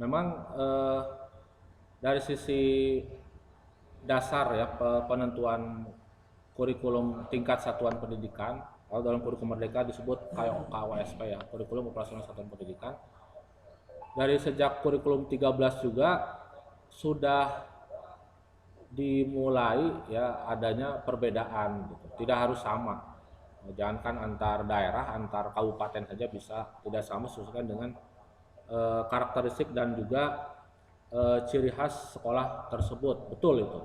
Memang dari sisi dasar ya penentuan kurikulum tingkat satuan pendidikan, kalau dalam kurikulum merdeka disebut KWSP ya, kurikulum operasional satuan pendidikan. Dari sejak kurikulum 13 juga sudah dimulai ya adanya perbedaan gitu. Tidak harus sama. Jangankan antar daerah, antar kabupaten saja bisa tidak sama sesuai dengan karakteristik dan juga ciri khas sekolah tersebut. Betul itu.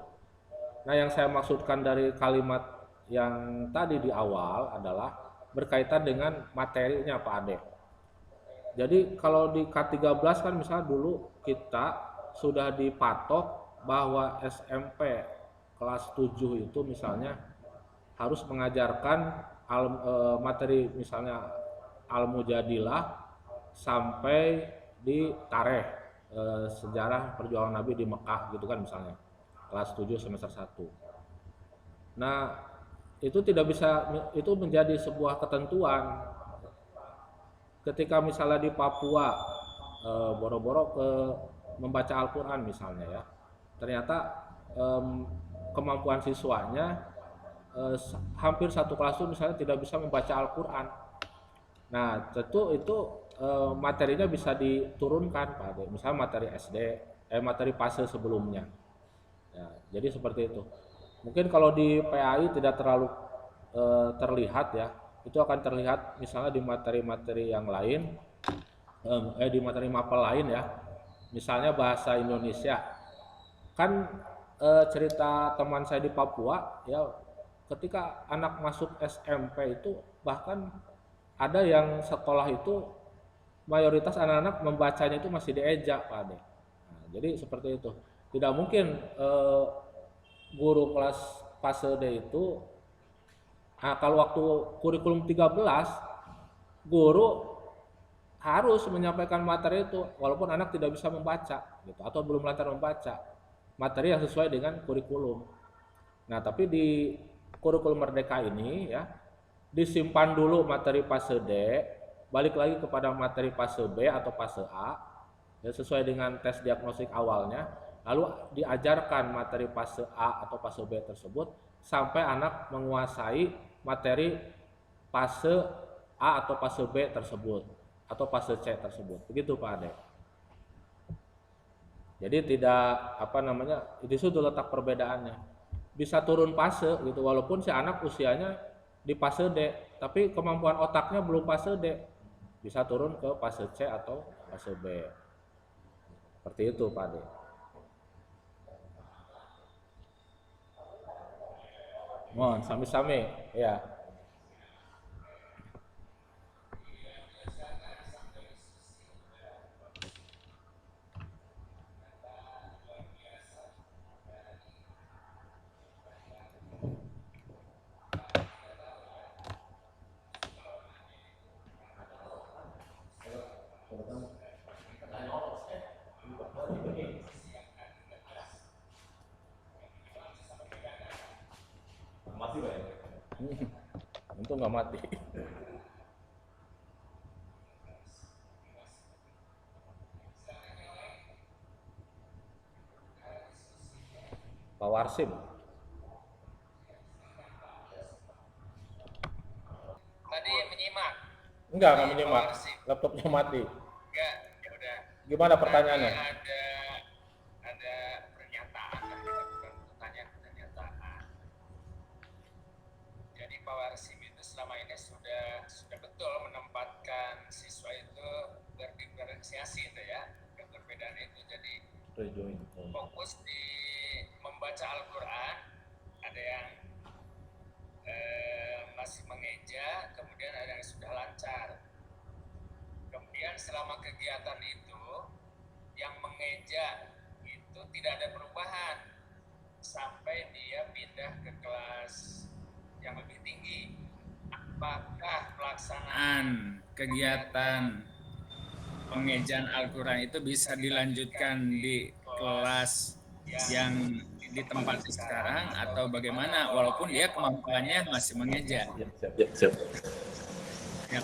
Nah, yang saya maksudkan dari kalimat yang tadi di awal adalah berkaitan dengan materinya Pak Ade. Jadi kalau di K13 kan misalnya dulu kita sudah dipatok bahwa SMP kelas 7 itu misalnya harus mengajarkan materi misalnya Al-Mujadilah sampai di tarikh sejarah perjuangan Nabi di Mekah gitu kan misalnya kelas 7 semester 1. Nah, itu tidak bisa, itu menjadi sebuah ketentuan. Ketika misalnya di Papua boro-boro ke membaca Al-Quran misalnya ya, ternyata kemampuan siswanya hampir satu kelas itu misalnya tidak bisa membaca Al-Quran. Nah, tentu itu materinya bisa diturunkan Pak Ade. Misalnya materi SD, materi fase sebelumnya. Ya, jadi seperti itu. Mungkin kalau di PAI tidak terlalu terlihat ya, itu akan terlihat misalnya di materi-materi yang lain, di materi mapel lain ya. Misalnya bahasa Indonesia. Kan cerita teman saya di Papua ya, ketika anak masuk SMP itu bahkan ada yang sekolah itu mayoritas anak-anak membacanya itu masih diejak Pak Ade. Nah, jadi seperti itu. Tidak mungkin guru kelas fase D itu, nah kalau waktu kurikulum 13 guru harus menyampaikan materi itu walaupun anak tidak bisa membaca gitu atau belum lancar membaca, materi yang sesuai dengan kurikulum. Nah, tapi di kurikulum merdeka ini ya disimpan dulu materi fase D, balik lagi kepada materi fase B atau fase A ya, sesuai dengan tes diagnostik awalnya, lalu diajarkan materi fase A atau fase B tersebut sampai anak menguasai materi fase A atau fase B tersebut atau fase C tersebut. Begitu Pak Ade. Jadi tidak di situ letak perbedaannya. Bisa turun fase gitu walaupun si anak usianya di fase D, tapi kemampuan otaknya belum fase D. Bisa turun ke fase C atau fase B. Seperti itu Pak Ade. Mohon sami-sami ya. Masih banyak. Untung nggak mati. Pak Warsim. Tadi menyimak. Enggak menyimak. Laptopnya mati. Enggak, ya udah. Gimana Tadi pertanyaannya? ada pernyataan, bukan pernyataan. Jadi Pak Warsim itu selama ini sudah betul menempatkan siswa itu berdiferensiasi itu ya, keberbedaan itu. Jadi Rejoin. fokus di membaca Al-Quran, ada yang masih mengeja, kemudian ada yang sudah lancar. Kemudian selama kegiatan itu, yang mengeja itu tidak ada perubahan sampai dia pindah ke kelas yang lebih tinggi. Apakah pelaksanaan kegiatan pengejaan Al-Quran itu bisa dilanjutkan di kelas yang di tempat sekarang atau bagaimana, walaupun dia kemampuannya masih mengeja? Siap. Ya.